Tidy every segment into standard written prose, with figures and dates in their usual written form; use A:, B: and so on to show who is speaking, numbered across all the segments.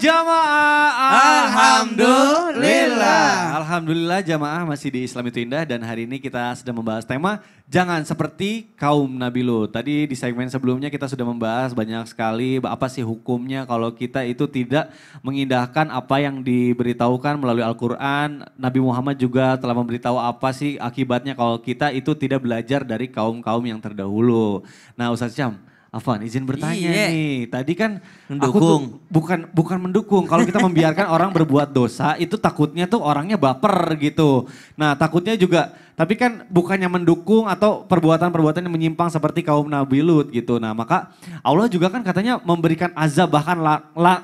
A: jamaah.
B: Alhamdulillah jamaah masih di Islam itu Indah dan hari ini kita sedang membahas tema jangan seperti kaum Nabi Lut. Tadi di segmen sebelumnya kita sudah membahas banyak sekali apa sih hukumnya kalau kita itu tidak mengindahkan apa yang diberitahukan melalui Al-Quran. Nabi Muhammad juga telah memberitahu apa sih akibatnya kalau kita itu tidak belajar dari kaum-kaum yang terdahulu. Nah Ustaz Syam, Afwan, izin bertanya nih. Tadi kan
A: Mendukung.
B: aku tuh bukan mendukung. Kalau kita membiarkan orang berbuat dosa, itu takutnya tuh orangnya baper gitu. Nah, takutnya juga tapi kan bukannya mendukung atau perbuatan-perbuatan yang menyimpang seperti kaum Nabi Lut gitu. Nah, maka Allah juga kan katanya memberikan azab bahkan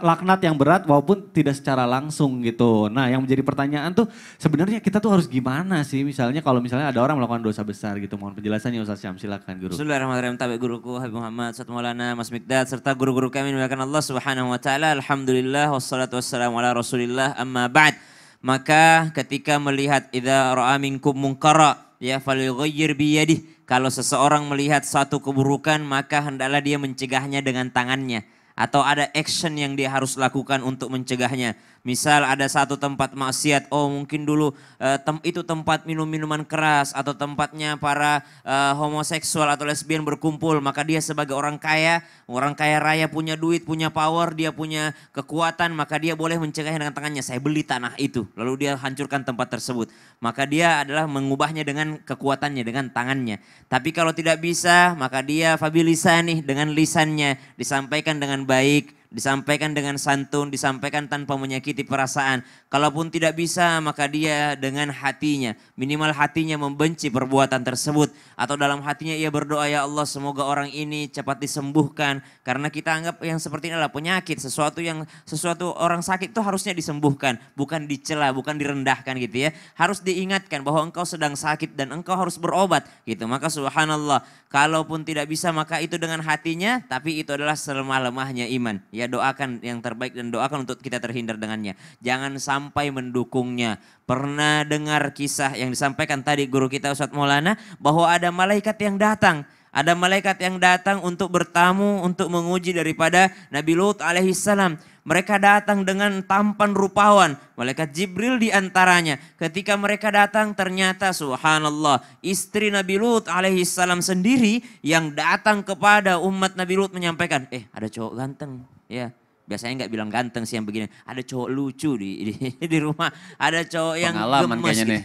B: laknat yang berat walaupun tidak secara langsung gitu. Nah, yang menjadi pertanyaan tuh sebenarnya kita tuh harus gimana sih misalnya kalau misalnya ada orang melakukan dosa besar gitu. Mohon penjelasannya Ustaz Syam, silakan Guru.
A: Bismillahirrahmanirrahim. Tabi guruku Habib Muhammad, Ustaz Maulana, Mas Mikdad, serta guru-guru kami dimuliakan Allah Subhanahu wa taala. Alhamdulillah wassalatu wassalamu ala Rasulillah amma ba'd. Maka ketika melihat idza ra'a minkum munkara ya falyughayyir biyadih. Kalau seseorang melihat satu keburukan maka hendaklah dia mencegahnya dengan tangannya. Atau ada action yang dia harus lakukan untuk mencegahnya. Misal ada satu tempat maksiat, oh mungkin dulu itu tempat minum-minuman keras atau tempatnya para homoseksual atau lesbian berkumpul. Maka dia sebagai orang kaya raya punya duit, punya power, dia punya kekuatan. Maka dia boleh mencegahnya dengan tangannya, saya beli tanah itu. Lalu dia hancurkan tempat tersebut. Maka dia adalah mengubahnya dengan kekuatannya, dengan tangannya. Tapi kalau tidak bisa, maka dia fabilisanih dengan lisannya, disampaikan dengan baik, disampaikan dengan santun, disampaikan tanpa menyakiti perasaan. Kalaupun tidak bisa maka dia dengan hatinya, minimal hatinya membenci perbuatan tersebut. Atau dalam hatinya ia berdoa, ya Allah semoga orang ini cepat disembuhkan. Karena kita anggap yang seperti ini adalah penyakit, sesuatu orang sakit itu harusnya disembuhkan. Bukan dicela, bukan direndahkan gitu ya. Harus diingatkan bahwa engkau sedang sakit dan engkau harus berobat gitu. Maka subhanallah, kalaupun tidak bisa maka itu dengan hatinya, tapi itu adalah selemah-lemahnya iman. Ya doakan yang terbaik dan doakan untuk kita terhindar dengannya. Jangan sampai mendukungnya. Pernah dengar kisah yang disampaikan tadi guru kita Ustaz Maulana bahwa ada malaikat yang datang. Ada malaikat yang datang untuk bertamu, untuk menguji daripada Nabi Lut alaihissalam. Mereka datang dengan tampan rupawan. Malaikat Jibril diantaranya. Ketika mereka datang ternyata subhanallah. Istri Nabi Lut alaihissalam sendiri yang datang kepada umat Nabi Lut menyampaikan. Ada cowok ganteng. Ya, biasanya nggak bilang ganteng sih yang begini. Ada cowok lucu di rumah. Ada cowok yang
C: pengalaman
A: gemes.
C: Kayaknya nih.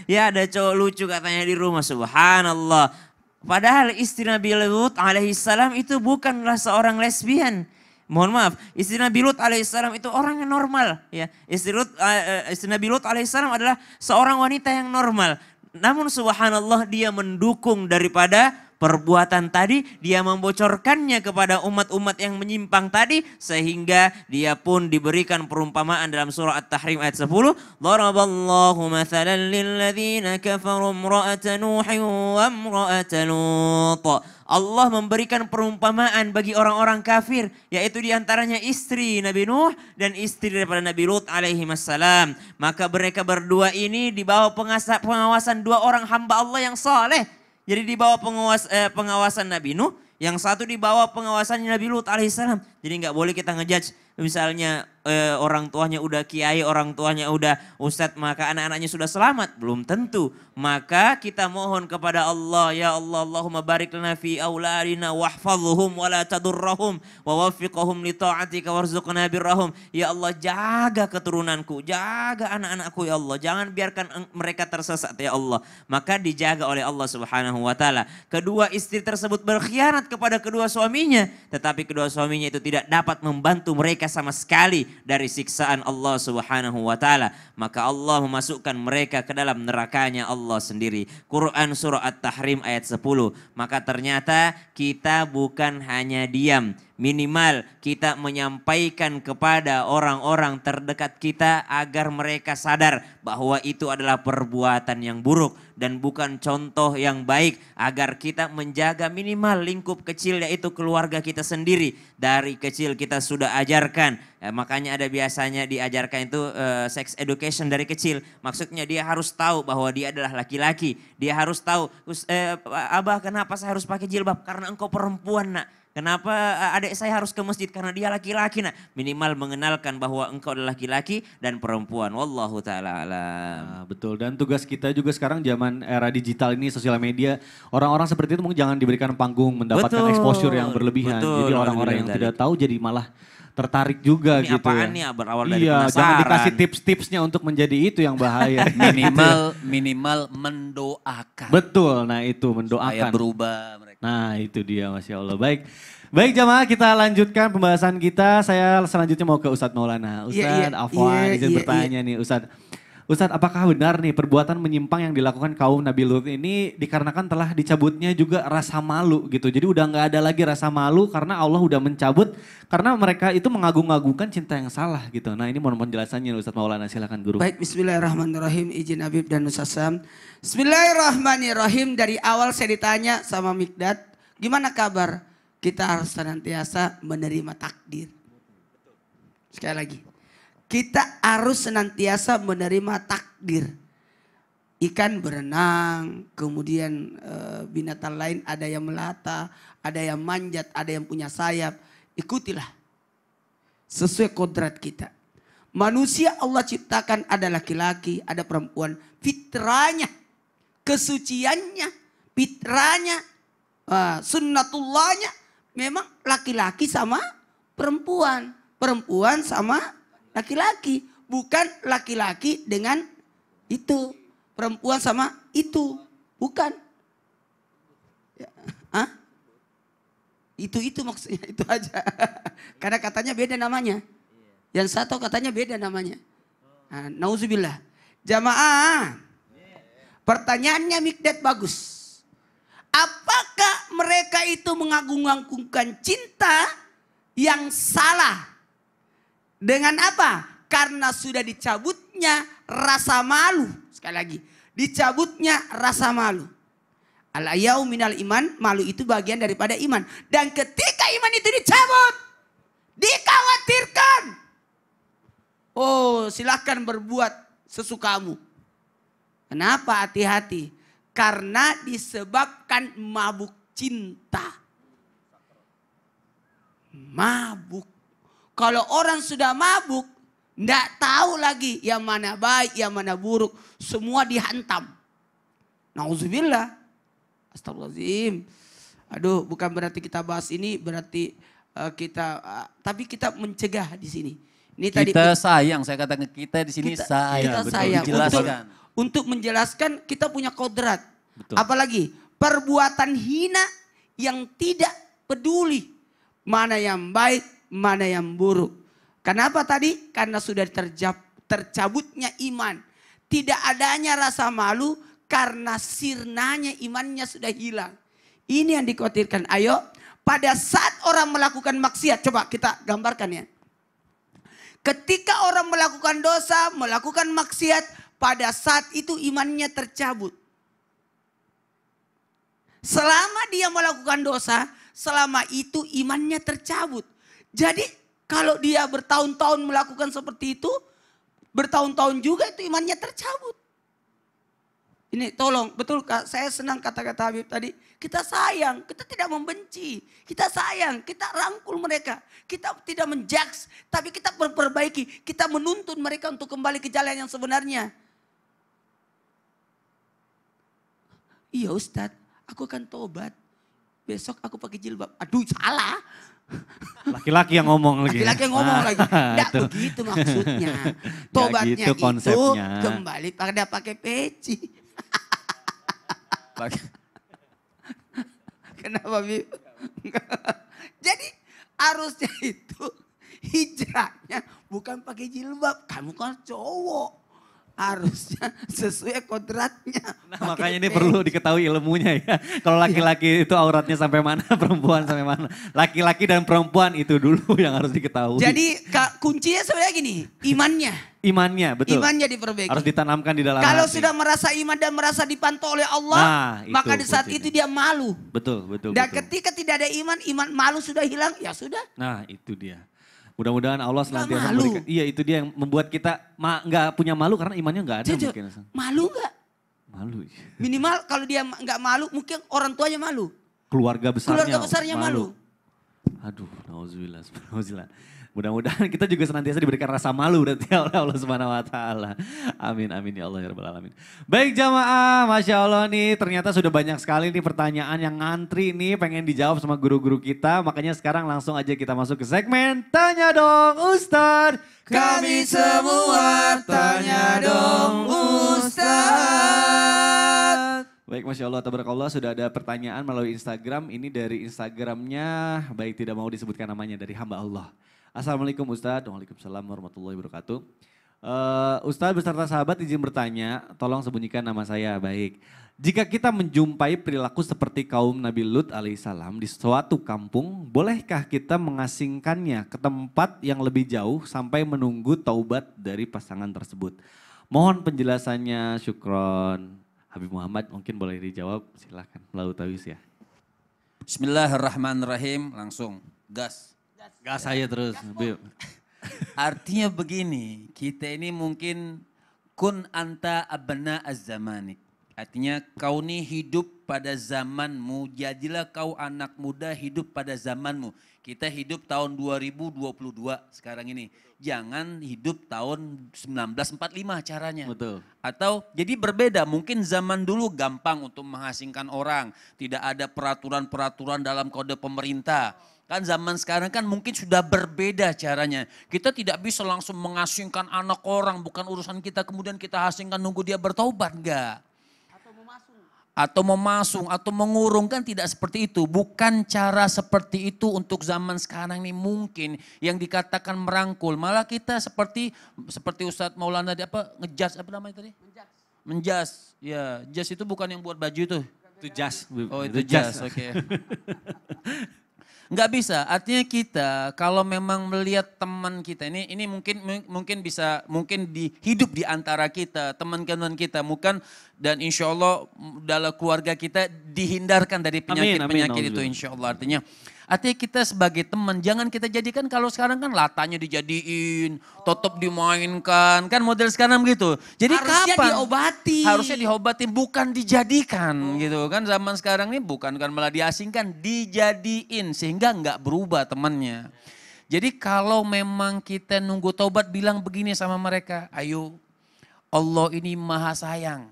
A: Ya ada cowok lucu katanya di rumah. Subhanallah. Padahal istri Nabi Lut alaihissalam itu bukanlah seorang lesbian. Mohon maaf, istri Nabi Lut alaihissalam itu orang yang normal. Ya, istri Nabi Lut alaihissalam adalah seorang wanita yang normal. Namun subhanallah dia mendukung daripada perbuatan tadi, dia membocorkannya kepada umat-umat yang menyimpang tadi sehingga dia pun diberikan perumpamaan dalam surah At-Tahrim ayat 10. Daraballahu mathalan lilladzina kafaru imra'ata Nuhin wa imra'ata Lut. Allah memberikan perumpamaan bagi orang-orang kafir, yaitu diantaranya istri Nabi Nuh dan istri daripada Nabi Lut alaihi wassalam. Maka mereka berdua ini di bawah pengawasan dua orang hamba Allah yang saleh. Jadi di bawah pengawasan Nabi Nuh, yang satu di bawah pengawasan Nabi Lut alaihissalam. Jadi nggak boleh kita ngejudge misalnya orang tuanya udah kiai, orang tuanya udah ustadz, maka anak-anaknya sudah selamat. Belum tentu. Maka kita mohon kepada Allah, ya Allah, Allahumma barik lana fi auladina wahfadhuhum wa la tadurrahum wa waffiqhum li ta'atika warzuqna birrahum. Ya Allah, jaga keturunanku, jaga anak-anakku ya Allah. Jangan biarkan mereka tersesat ya Allah. Maka dijaga oleh Allah Subhanahu wa taala. Kedua istri tersebut berkhianat kepada kedua suaminya, tetapi kedua suaminya itu tidak dapat membantu mereka sama sekali dari siksaan Allah Subhanahu wa taala. Maka Allah memasukkan mereka ke dalam nerakanya Allah sendiri. Quran surah At-Tahrim ayat 10. Maka ternyata kita bukan hanya diam, minimal kita menyampaikan kepada orang-orang terdekat kita agar mereka sadar bahwa itu adalah perbuatan yang buruk dan bukan contoh yang baik, agar kita menjaga minimal lingkup kecil yaitu keluarga kita sendiri. Dari kecil kita sudah ajarkan, makanya ada biasanya diajarkan itu sex education dari kecil. Maksudnya dia harus tahu bahwa dia adalah laki-laki. Dia harus tahu, Abah kenapa saya harus pakai jilbab? Karena engkau perempuan nak. Kenapa adik saya harus ke masjid? Karena dia laki-laki. Nah, minimal mengenalkan bahwa engkau adalah laki-laki dan perempuan. Wallahu ta'ala alam.
B: Nah, betul, dan tugas kita juga sekarang zaman era digital ini, sosial media, orang-orang seperti itu mungkin jangan diberikan panggung, mendapatkan
A: Betul.
B: exposure yang berlebihan.
A: Betul.
B: Jadi orang-orang yang
A: Alhamdulillah.
B: tidak tahu jadi malah tertarik juga
A: Ini
B: gitu
A: apaan
B: ya.
A: nih? Berawal dari
B: Iya,
A: penasaran.
B: jangan dikasih tips-tipsnya untuk menjadi itu yang bahaya.
C: Minimal mendoakan.
B: Betul, nah itu
C: Supaya
B: mendoakan.
C: berubah mereka.
B: Nah itu dia, Masya Allah. Baik, baik jamaah, kita lanjutkan pembahasan kita. Saya selanjutnya mau ke Ustadz Maulana. Ustadz Afwan, izin bertanya nih Ustadz. Ustadz, apakah benar nih perbuatan menyimpang yang dilakukan kaum Nabi Lut ini dikarenakan telah dicabutnya juga rasa malu gitu. Jadi udah nggak ada lagi rasa malu karena Allah udah mencabut. Karena mereka itu mengagung-agungkan cinta yang salah gitu. Nah ini mohon penjelasannya Ustadz Maulana, silakan guru.
D: Baik, bismillahirrahmanirrahim. Izin Habib dan Ustaz Sam. Bismillahirrahmanirrahim. Dari awal saya ditanya sama Mikdad, gimana kabar? Kita harus senantiasa menerima takdir. Sekali lagi. Kita harus senantiasa menerima takdir. Ikan berenang, kemudian binatang lain ada yang melata, ada yang manjat, ada yang punya sayap. Ikutilah sesuai kodrat kita. Manusia Allah ciptakan ada laki-laki, ada perempuan. Fitranya, kesuciannya, fitranya, sunnatullahnya memang laki-laki sama perempuan. Perempuan sama laki-laki. Bukan laki-laki dengan itu. Perempuan sama itu. Bukan. Ya. Hah? Itu maksudnya, itu aja. Karena katanya beda namanya. Yang satu katanya beda namanya. Nah, nauzubillah. Jamaah. Pertanyaannya Mikdad bagus. Apakah mereka itu mengagung-agungkan cinta yang salah? Dengan apa? Karena sudah dicabutnya rasa malu. Sekali lagi. Dicabutnya rasa malu. Al-ayau minal iman. Malu itu bagian daripada iman. Dan ketika iman itu dicabut. Dikhawatirkan. Oh, silahkan berbuat sesukamu. Kenapa hati-hati? Karena disebabkan mabuk cinta. Mabuk. Kalau orang sudah mabuk, enggak tahu lagi yang mana baik, yang mana buruk. Semua dihantam. Nauzubillah. Astagfirullahaladzim. Aduh, bukan berarti kita bahas ini, berarti tapi kita mencegah di sini. Ini
C: Kita sayang, saya katakan kita di sini sayang.
D: Kita sayang.
C: Dijelaskan.
D: Untuk menjelaskan kita punya kodrat.
B: Betul.
D: Apalagi perbuatan hina yang tidak peduli mana yang baik, mana yang buruk. Kenapa tadi? Karena sudah tercabutnya iman. Tidak adanya rasa malu karena sirnanya imannya sudah hilang. Ini yang dikhawatirkan. Ayo, pada saat orang melakukan maksiat, coba kita gambarkan ya. Ketika orang melakukan dosa, melakukan maksiat, pada saat itu imannya tercabut. Selama dia melakukan dosa, selama itu imannya tercabut. Jadi kalau dia bertahun-tahun melakukan seperti itu, bertahun-tahun juga itu imannya tercabut. Ini tolong, betul Kak, saya senang kata-kata Habib tadi. Kita sayang, kita tidak membenci. Kita sayang, kita rangkul mereka. Kita tidak menjudge, tapi kita memperbaiki. Kita menuntun mereka untuk kembali ke jalan yang sebenarnya. Iya Ustadz, aku akan tobat. Besok aku pakai jilbab. Aduh salah.
B: Laki-laki yang ngomong lagi.
D: Laki-laki yang ngomong lagi. Tidak
B: Itu.
D: begitu maksudnya. Tobatnya
B: gitu
D: itu
B: konsepnya.
D: kembali pada pakai peci. Kenapa Bib? Jadi harusnya itu hijrahnya bukan pakai jilbab. Kamu kan cowok. Harusnya sesuai kodratnya.
B: Nah, makanya ini perlu diketahui ilmunya ya. Kalau laki-laki itu auratnya sampai mana, perempuan sampai mana. Laki-laki dan perempuan itu dulu yang harus diketahui.
D: Jadi kuncinya sebenarnya gini, imannya.
B: Imannya, betul.
D: Imannya diperbaiki.
B: Harus ditanamkan di dalam
D: Kalau
B: hati.
D: sudah merasa iman dan merasa dipantau oleh Allah,
B: Nah, itu
D: maka di saat
B: kuncinya.
D: itu dia malu.
B: Betul, betul,
D: Dan
B: betul.
D: ketika tidak ada iman malu sudah hilang, ya sudah.
B: Nah, itu dia. Mudah-mudahan Allah senantiasa
D: malu.
B: memberikan. Iya, itu dia yang membuat kita nggak punya malu karena imannya nggak ada
D: Jujur,
B: mungkin.
D: malu nggak?
B: Malu.
D: Minimal kalau dia nggak malu, mungkin orang tuanya malu.
B: Keluarga besarnya.
D: Keluarga besarnya malu.
B: Aduh, nauzubillah, subhanallah. Mudah-mudahan kita juga senantiasa diberikan rasa malu berarti oleh Allah Subhanahu wa taala. Amin amin ya Allah ya rabbal alamin. Baik jamaah, Masya Allah nih ternyata sudah banyak sekali nih pertanyaan yang ngantri nih pengen dijawab sama guru-guru kita. Makanya sekarang langsung aja kita masuk ke segmen Tanya Dong Ustadz.
D: Kami semua tanya dong Ustaz.
B: Baik, Masya Allah, tabarakallah sudah ada pertanyaan melalui Instagram. Ini dari Instagramnya, baik tidak mau disebutkan namanya, dari hamba Allah. Assalamualaikum Ustadz, waalaikumsalam warahmatullahi wabarakatuh. Ustadz beserta sahabat izin bertanya, tolong sembunyikan nama saya, baik. Jika kita menjumpai perilaku seperti kaum Nabi Lut alaihissalam di suatu kampung, bolehkah kita mengasingkannya ke tempat yang lebih jauh sampai menunggu taubat dari pasangan tersebut? Mohon penjelasannya, syukron. Habib Muhammad mungkin boleh dijawab, silakan. Lalu Tawis ya.
C: Bismillahirrahmanirrahim, langsung gas.
B: Gas saya terus.
C: Artinya begini, kita ini mungkin kun anta abna az-zamanik. Artinya kau ini hidup pada zamanmu, jadilah kau anak muda hidup pada zamanmu. Kita hidup tahun 2022 sekarang ini. Jangan hidup tahun 1945 caranya.
B: Betul.
C: Atau jadi berbeda, mungkin zaman dulu gampang untuk mengasingkan orang. Tidak ada peraturan-peraturan dalam kode pemerintah. Kan zaman sekarang kan mungkin sudah berbeda caranya. Kita tidak bisa langsung mengasingkan anak orang, bukan urusan kita kemudian kita asingkan nunggu dia bertobat, enggak. Atau memasung, atau mengurung, kan tidak seperti itu. Bukan cara seperti itu untuk zaman sekarang ini mungkin yang dikatakan merangkul. Malah kita seperti Ustadz Maulana ngejas apa namanya tadi? Menjas. Ya, jas itu bukan yang buat baju itu.
B: Itu jas.
C: Oh itu jas, oke. Nggak bisa, artinya kita kalau memang melihat teman kita ini mungkin bisa hidup di antara kita, teman-teman kita bukan, dan insya Allah dalam keluarga kita dihindarkan dari penyakit-penyakit itu insya Allah. Artinya kita sebagai teman jangan kita jadikan, kalau sekarang kan latanya dijadiin, tetap dimainkan, kan model sekarang gitu. Jadi
D: harusnya
C: kapan?
D: diobati.
C: Harusnya diobatin, bukan dijadikan gitu kan. Zaman sekarang ini bukan malah diasingkan, dijadiin sehingga nggak berubah temannya. Jadi kalau memang kita nunggu taubat, bilang begini sama mereka, ayo Allah ini maha sayang.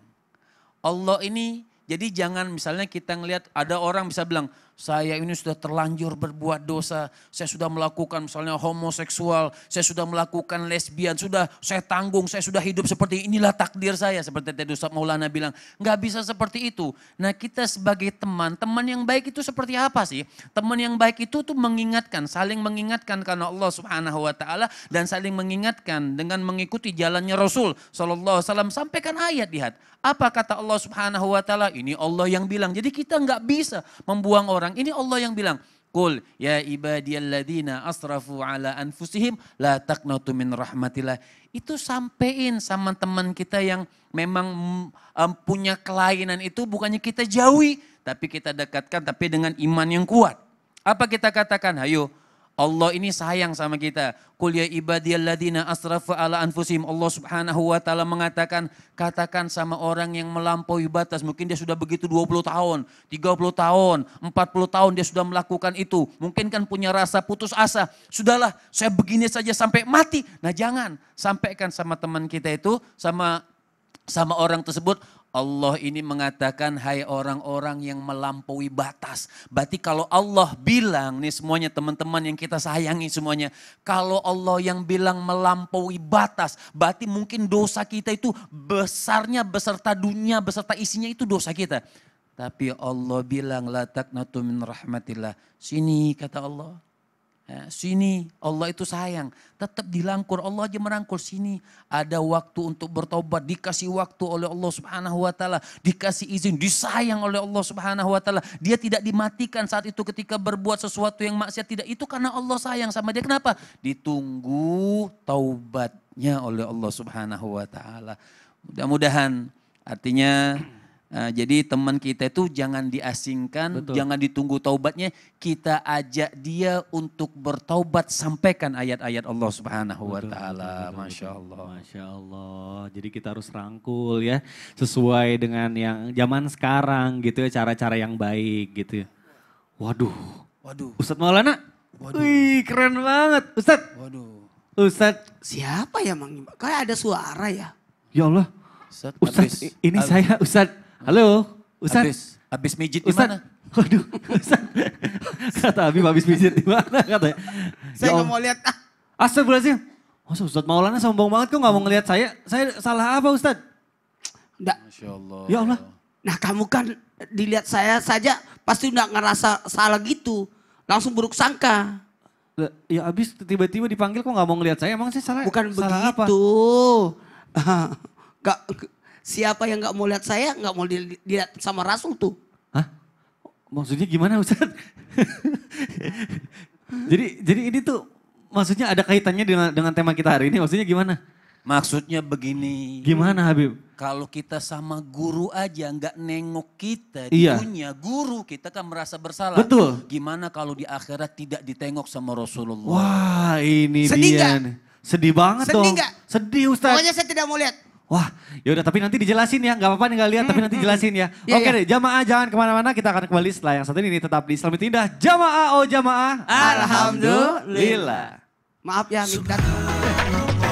C: Allah ini, jadi jangan misalnya kita ngelihat ada orang bisa bilang, saya ini sudah terlanjur berbuat dosa, saya sudah melakukan misalnya homoseksual, saya sudah melakukan lesbian, sudah saya tanggung, saya sudah hidup seperti inilah takdir saya. Seperti tadi Ustaz Maulana bilang, nggak bisa seperti itu. Nah kita sebagai teman yang baik itu seperti apa sih? Teman yang baik itu tuh mengingatkan, saling mengingatkan karena Allah Subhanahu wa taala, dan saling mengingatkan dengan mengikuti jalannya Rasul sallallahu alaihi wasallam. Sampaikan ayat, lihat. Apa kata Allah Subhanahu wa taala? Ini Allah yang bilang. Jadi kita nggak bisa membuang orang. Ini Allah yang bilang. Qul ya ibadiyalladzina asrafu ala anfusihim la taqnatu min rahmatillah. Itu sampein sama teman kita yang memang punya kelainan itu, bukannya kita jauhi, tapi kita dekatkan, tapi dengan iman yang kuat. Apa kita katakan? Ayo, Allah ini sayang sama kita. Qul ya ibadiyalladzina asrafu ala anfusihim. Allah Subhanahu wa taala mengatakan, katakan sama orang yang melampaui batas. Mungkin dia sudah begitu 20 tahun, 30 tahun, 40 tahun dia sudah melakukan itu. Mungkin kan punya rasa putus asa. Sudahlah, saya begini saja sampai mati. Nah, jangan sampaikan sama teman kita itu, sama orang tersebut. Allah ini mengatakan, hai orang-orang yang melampaui batas. Berarti kalau Allah bilang, nih semuanya teman-teman yang kita sayangi semuanya. Kalau Allah yang bilang melampaui batas, berarti mungkin dosa kita itu besarnya beserta dunia, beserta isinya itu dosa kita. Tapi Allah bilang, la taqnatu min rahmatillah. Sini kata Allah. Ya, sini Allah itu sayang, tetap dilangkur, Allah aja merangkul. Sini ada waktu untuk bertobat, dikasih waktu oleh Allah Subhanahu wa taala, dikasih izin, disayang oleh Allah Subhanahu wa taala. Dia tidak dimatikan saat itu ketika berbuat sesuatu yang maksiat, tidak, itu karena Allah sayang sama dia. Kenapa? Ditunggu taubatnya oleh Allah Subhanahu wa taala. Mudah-mudahan artinya jadi teman kita itu jangan diasingkan, betul, jangan ditunggu taubatnya. Kita ajak dia untuk bertaubat, sampaikan ayat-ayat Allah Subhanahu wa taala. Masya Allah.
B: Masya Allah. Jadi kita harus rangkul ya, sesuai dengan yang zaman sekarang gitu ya, cara-cara yang baik gitu ya. Waduh.
C: Waduh.
B: Ustadz Maulana, Wih, keren banget. Ustadz,
C: Waduh.
B: Ustadz.
D: Siapa ya Mang Imam? Kayak ada suara ya.
B: Ya Allah.
C: Ustadz,
B: Ustadz, ini saya Ustadz. Halo, Ustadz.
C: Habis mijit di
B: Ustadz.
C: mana?
B: Waduh, Ustadz. Kata Habib habis pijit di mana katanya.
D: Saya
B: Ya
D: nggak mau lihat.
B: Astagfirullahaladzim. Masa Ustadz Maulana sombong banget kok gak mau ngelihat saya. Saya salah apa Ustadz?
D: Enggak.
C: Masya Allah.
B: Ya Allah.
D: Nah kamu kan dilihat saya saja pasti udah ngerasa salah gitu. Langsung buruk sangka.
B: Lah, ya abis tiba-tiba dipanggil kok gak mau ngelihat saya. Emang saya salah,
D: Bukan
B: salah apa?
D: begitu. Gak, siapa yang gak mau lihat saya gak mau dilihat sama Rasul tuh.
B: Hah? Maksudnya gimana Ustadz? jadi ini tuh maksudnya ada kaitannya dengan tema kita hari ini. Maksudnya gimana?
C: Maksudnya begini.
B: Gimana Habib?
C: Kalau kita sama guru aja nggak nengok kita
B: Iya.
C: di dunia, guru kita kan merasa bersalah.
B: Betul.
C: Gimana kalau di akhirat tidak ditengok sama Rasulullah?
B: Wah ini
D: Sedih
B: dia
D: nggak?
B: nih. Sedih banget
D: Sedih
B: dong.
D: nggak?
B: Sedih Ustadz.
D: Pokoknya saya tidak mau lihat.
B: Wah, yaudah tapi nanti dijelasin ya, nggak apa-apa nih nggak lihat tapi nanti jelasin ya.
D: Iya,
B: Oke
D: iya.
B: deh, jamaah jangan kemana-mana, kita akan kembali setelah yang satu ini tetap di Islam itu Indah. Jamaah, oh jamaah.
A: Alhamdulillah.
B: Lillah.
D: Maaf ya Mikdad.